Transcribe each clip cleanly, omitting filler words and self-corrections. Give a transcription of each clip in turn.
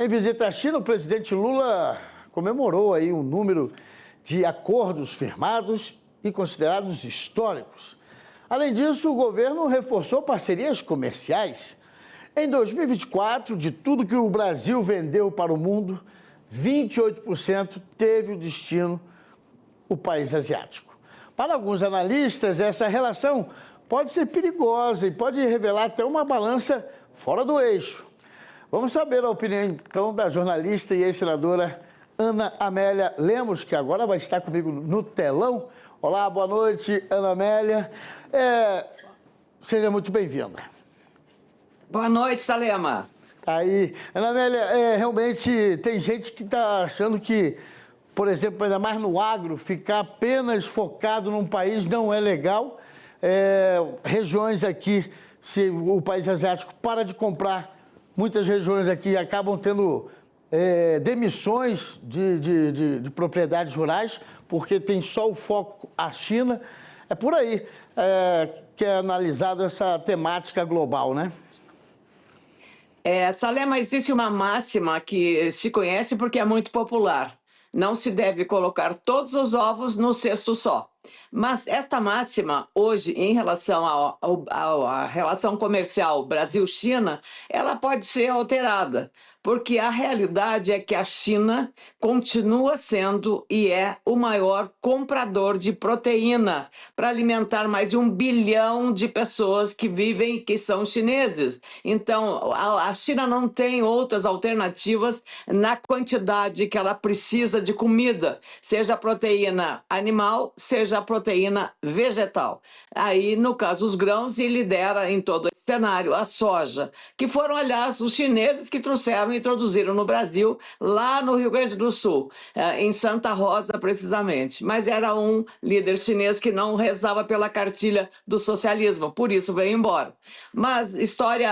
Em visita à China, o presidente Lula comemorou aí um número de acordos firmados e considerados históricos. Além disso, o governo reforçou parcerias comerciais. Em 2024, de tudo que o Brasil vendeu para o mundo, 28% teve o destino o país asiático. Para alguns analistas, essa relação pode ser perigosa e pode revelar até uma balança fora do eixo. Vamos saber a opinião, então, da jornalista e ex-senadora Ana Amélia Lemos, que agora vai estar comigo no telão. Olá, boa noite, Ana Amélia. Seja muito bem-vinda. Boa noite, Salema. Aí, Ana Amélia, realmente tem gente que está achando que, por exemplo, ainda mais no agro, ficar apenas focado num país não é legal. Regiões aqui, se o país asiático para de comprar, muitas regiões aqui acabam tendo demissões de propriedades rurais, porque tem só o foco a China. É por aí que é analisado essa temática global, né? Salema, existe uma máxima que se conhece porque é muito popular. Não se deve colocar todos os ovos no cesto só. Mas esta máxima, hoje, em relação à relação comercial Brasil-China, ela pode ser alterada, porque a realidade é que a China continua sendo e é o maior comprador de proteína para alimentar mais de 1 bilhão de pessoas que vivem e que são chineses. Então, a China não tem outras alternativas na quantidade que ela precisa de comida, seja proteína animal, seja a proteína vegetal. Aí, no caso, os grãos, e lidera em todo esse cenário a soja, que foram, aliás, os chineses que trouxeram e introduziram no Brasil, lá no Rio Grande do Sul, em Santa Rosa, precisamente. Mas era um líder chinês que não rezava pela cartilha do socialismo, por isso veio embora. Mas, história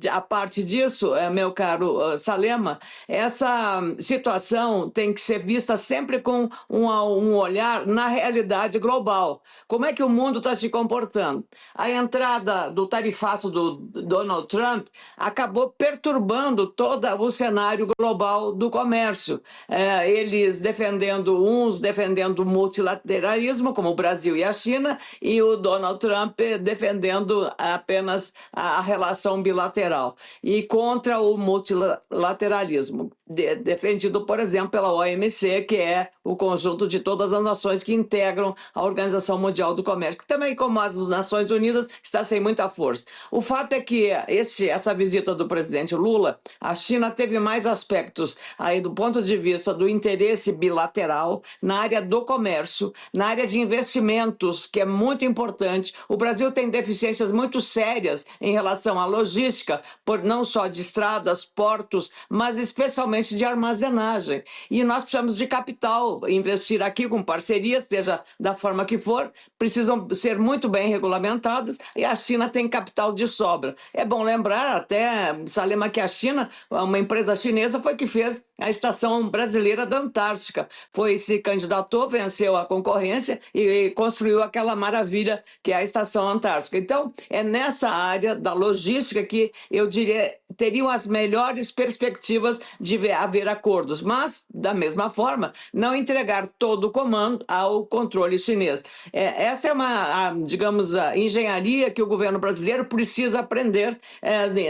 à parte disso, meu caro Salema, essa situação tem que ser vista sempre com um olhar na realidade global. Como é que o mundo está se comportando? A entrada do tarifaço do Donald Trump acabou perturbando todo o cenário global do comércio. Eles uns defendendo o multilateralismo, como o Brasil e a China, e o Donald Trump defendendo apenas a relação bilateral. E contra o multilateralismo, defendido, por exemplo, pela OMC, que é o conjunto de todas as nações que integram a Organização Mundial do Comércio, que também, como as Nações Unidas, está sem muita força. O fato é que essa visita do presidente Lula, a China teve mais aspectos aí do ponto de vista do interesse bilateral na área do comércio, na área de investimentos, que é muito importante. O Brasil tem deficiências muito sérias em relação à logística, por não só de estradas, portos, mas especialmente de armazenagem. E nós precisamos de capital, investir aqui com parcerias, seja da forma que for, precisam ser muito bem regulamentadas, e a China tem capital de sobra. É bom lembrar até, Salema, que a China, uma empresa chinesa, foi que fez a Estação Brasileira da Antártica. Se candidatou, venceu a concorrência e construiu aquela maravilha que é a Estação Antártica. Então, é nessa área da logística que eu diria teriam as melhores perspectivas de haver acordos, mas, da mesma forma, não entregar todo o comando ao controle chinês. Essa é digamos, a engenharia que o governo brasileiro precisa aprender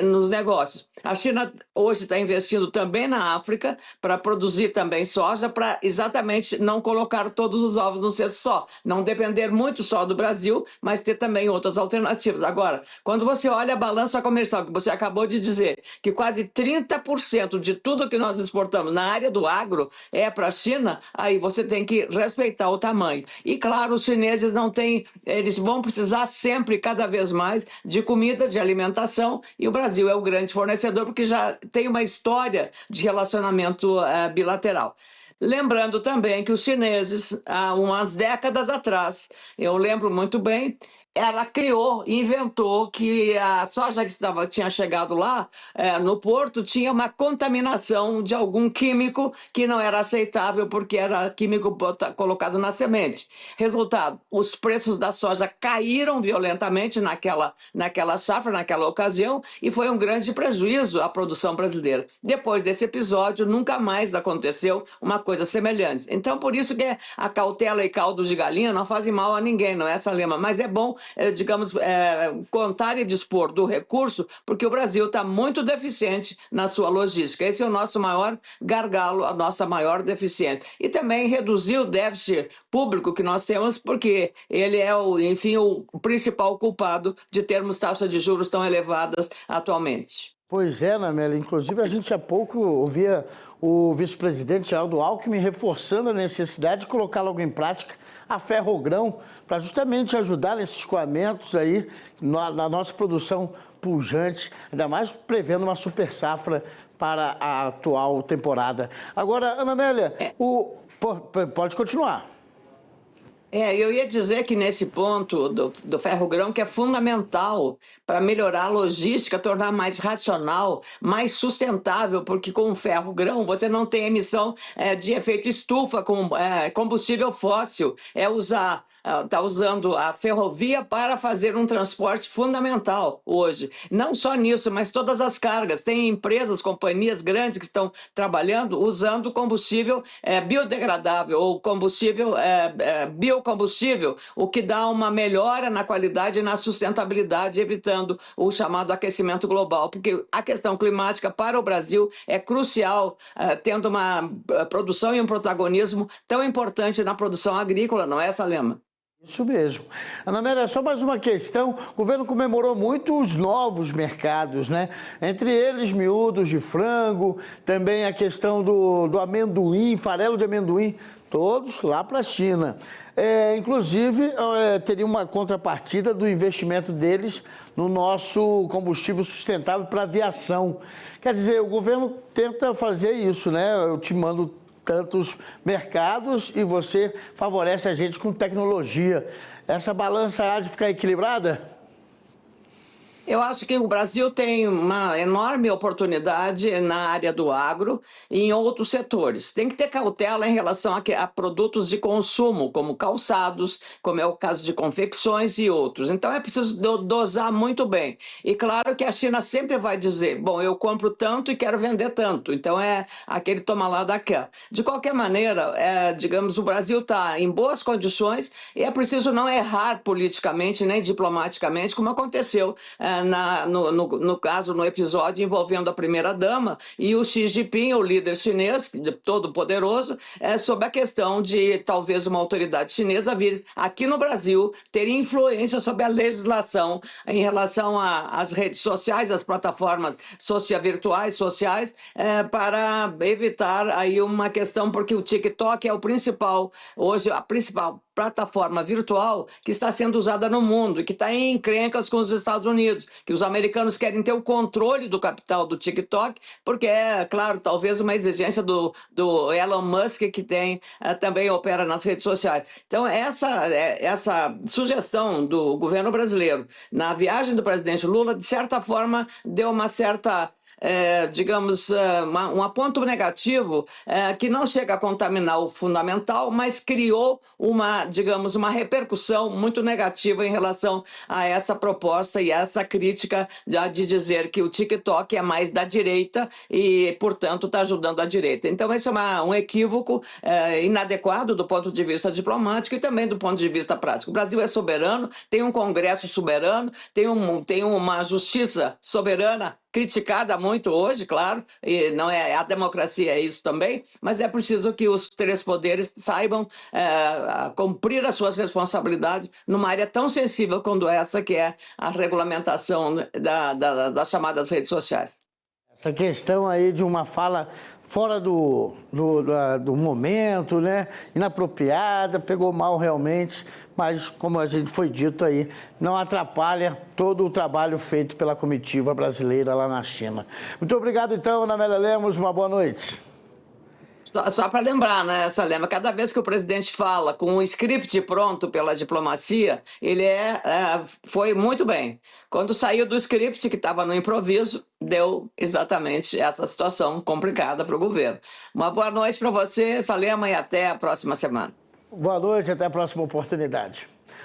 nos negócios. A China hoje está investindo também na África para produzir também soja, para exatamente não colocar todos os ovos no cesto só, não depender muito só do Brasil, mas ter também outras alternativas. Agora, quando você olha a balança comercial, que você acabou de dizer, que quase 30% de tudo que nós exportamos na área do agro é para a China, aí você tem que respeitar o tamanho. E claro, os chineses eles vão precisar sempre, cada vez mais, de comida, de alimentação, e o Brasil é o grande fornecedor, porque já tem uma história de relacionamento bilateral. Lembrando também que os chineses, há umas décadas atrás, eu lembro muito bem, ela criou, inventou que a soja que tinha chegado lá, no porto, tinha uma contaminação de algum químico que não era aceitável porque era químico colocado na semente. Resultado, os preços da soja caíram violentamente naquela safra, naquela ocasião, e foi um grande prejuízo à produção brasileira. Depois desse episódio, nunca mais aconteceu uma coisa semelhante. Então, por isso que a cautela e caldo de galinha não fazem mal a ninguém, não é, Salema? Mas é bom, digamos, contar e dispor do recurso, porque o Brasil está muito deficiente na sua logística. Esse é o nosso maior gargalo, a nossa maior deficiência. E também reduzir o déficit público que nós temos, porque ele é, enfim, o principal culpado de termos taxas de juros tão elevadas atualmente. Pois é, Anamélia. Inclusive, a gente há pouco ouvia o vice-presidente Geraldo Alckmin reforçando a necessidade de colocar logo em prática a Ferrogrão para justamente ajudar nesses escoamentos aí na nossa produção pujante, ainda mais prevendo uma super safra para a atual temporada. Agora, Anamélia, pode continuar. Eu ia dizer que nesse ponto do ferrogrão, que é fundamental para melhorar a logística, tornar mais racional, mais sustentável, porque com o ferrogrão você não tem emissão de efeito estufa com combustível fóssil, está usando a ferrovia para fazer um transporte fundamental hoje. Não só nisso, mas todas as cargas. Tem empresas, companhias grandes que estão trabalhando usando combustível biodegradável ou combustível biocombustível, o que dá uma melhora na qualidade e na sustentabilidade, evitando o chamado aquecimento global. Porque a questão climática para o Brasil é crucial, tendo uma produção e um protagonismo tão importante na produção agrícola, não é, Salema? Isso mesmo. Anamélia, só mais uma questão. O governo comemorou muito os novos mercados, né? Entre eles, miúdos de frango, também a questão do amendoim, farelo de amendoim, todos lá para a China. Inclusive, teria uma contrapartida do investimento deles no nosso combustível sustentável para aviação. Quer dizer, o governo tenta fazer isso, né? Eu te mando tantos mercados e você favorece a gente com tecnologia. Essa balança há de ficar equilibrada? Eu acho que o Brasil tem uma enorme oportunidade na área do agro e em outros setores. Tem que ter cautela em relação a produtos de consumo, como calçados, como é o caso de confecções e outros. Então é preciso dosar muito bem. E claro que a China sempre vai dizer, bom, eu compro tanto e quero vender tanto. Então é aquele toma lá da cá. De qualquer maneira, digamos, o Brasil está em boas condições e é preciso não errar politicamente nem diplomaticamente, como aconteceu no caso, no episódio envolvendo a primeira-dama e o Xi Jinping, o líder chinês, todo poderoso, sobre a questão de talvez uma autoridade chinesa vir aqui no Brasil ter influência sobre a legislação em relação às redes sociais, às plataformas virtuais, sociais, para evitar aí uma questão, porque o TikTok é o principal, hoje, a principal plataforma virtual que está sendo usada no mundo e que está em encrencas com os Estados Unidos, que os americanos querem ter o controle do capital do TikTok, porque claro, talvez uma exigência do Elon Musk, que também opera nas redes sociais. Então, essa sugestão do governo brasileiro na viagem do presidente Lula, de certa forma, deu uma certa digamos, um ponto negativo que não chega a contaminar o fundamental, mas criou digamos, uma repercussão muito negativa em relação a essa proposta e essa crítica de dizer que o TikTok é mais da direita e, portanto, está ajudando a direita. Então, esse é um equívoco inadequado do ponto de vista diplomático e também do ponto de vista prático. O Brasil é soberano, tem um Congresso soberano, tem uma justiça soberana, criticada muito hoje, claro, e não a democracia é isso também, mas é preciso que os três poderes saibam cumprir as suas responsabilidades numa área tão sensível quanto essa, que é a regulamentação das chamadas redes sociais. Essa questão aí de uma fala fora do momento, né? Inapropriada, pegou mal realmente, mas como a gente foi dito aí, não atrapalha todo o trabalho feito pela comitiva brasileira lá na China. Muito obrigado então, Anamélia Lemos, uma boa noite. Só para lembrar, né, Salema, cada vez que o presidente fala com um script pronto pela diplomacia, ele foi muito bem. Quando saiu do script, que estava no improviso, deu exatamente essa situação complicada para o governo. Uma boa noite para você, Salema, e até a próxima semana. Boa noite, até a próxima oportunidade.